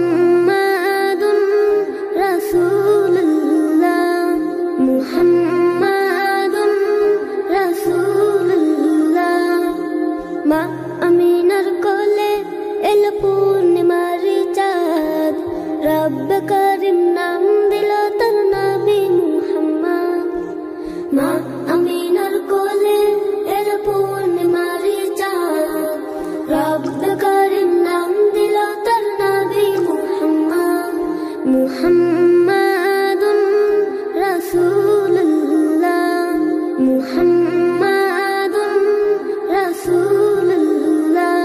মুহাম্মাদুন রাসূলুল্লাহ মুহাম্মাদুন রাসূলুল্লাহ মা আমিনার কোলে এলো পূর্ণিমার চাঁদ রব্ব করিম নাম দিল তার নবী মুহাম্মদ মা আমিনার কোলে এলো পূর্ণিমার চাঁদ রব্ব করিম নাম দিল তার নবী মুহাম্মদ মুহাম্মাদুন রাসূলুল্লাহ মুহাম্মাদুন রাসূলুল্লাহ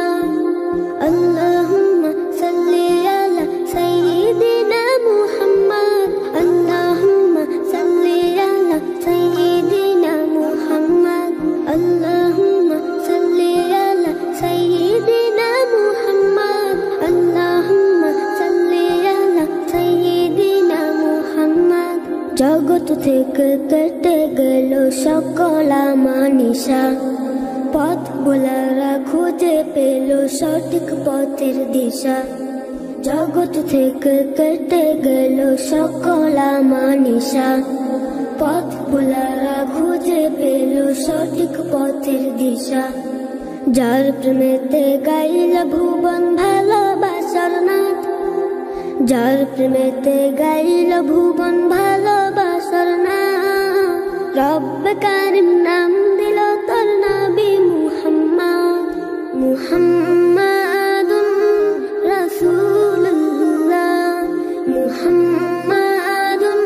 আল্লাহুম্মা সাল্লি আলা সাইয়্যিদিনা মুহাম্মদ আল্লাহুম্মা সাল্লি আলা সাইয়্যিদিনা মুহাম্মদ আল্লাহুম্মা সাল্লি আলা সাইয়্যিদিনা মুহাম্মদ আল্লাহুম্মা সাল্লি আলা সাইয়্যিদিনা মুহাম্মদ জগৎ থেকে কেটে গেল সকল আমানিশা পথ ভোলারা খুঁজে পেল সঠিক পথের দিশা জগৎ থেকে কেটে গেল সকল আমানিশা পথ ভোলারা খুঁজে পেল সঠিক পথের দিশা যার প্রেমেতে গাইল ভুবন ভালোবাসার নাথ যার প্রেমেতে গাইল ভুবন ভালোবাসার নাথ রব্ব কারিম নাম দিল তার নবী মুহাম্মদ মুহাম্মাদুন রাসূলুল্লাহ মুহাম্মাদুন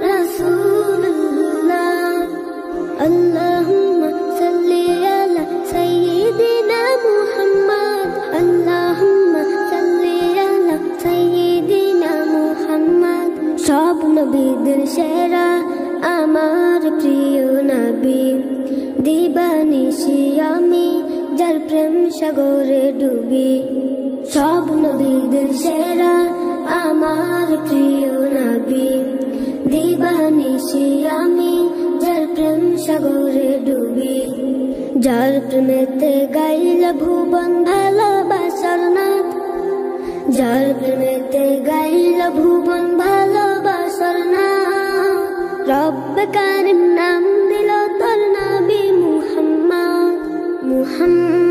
রাসূলুল্লাহ আল্লাহুম্মা সাল্লি আলা সাইয়্যিদিনা মুহাম্মদ আল্লাহুম্মা সাল্লি আলা সাইয়্যিদিনা মুহাম্মদ সব নবীদের সেরা আমার প্রিয় নবী দিবানিশি আমি যার প্রেম সাগরে ডুবি সব নবীদের সেরা আমার প্রিয় নবী দিবানিশি আমি যার প্রেম সাগরে ডুবি যার প্রেমেতে গাইল ভুবন ভালোবাসার নাথ যার প্রেমেতে গাইল ভুবন ভালোবাসার নাথ রব্ব কারিম নাম দিল তার নবী মুহাম্মদ মুহাম্মদ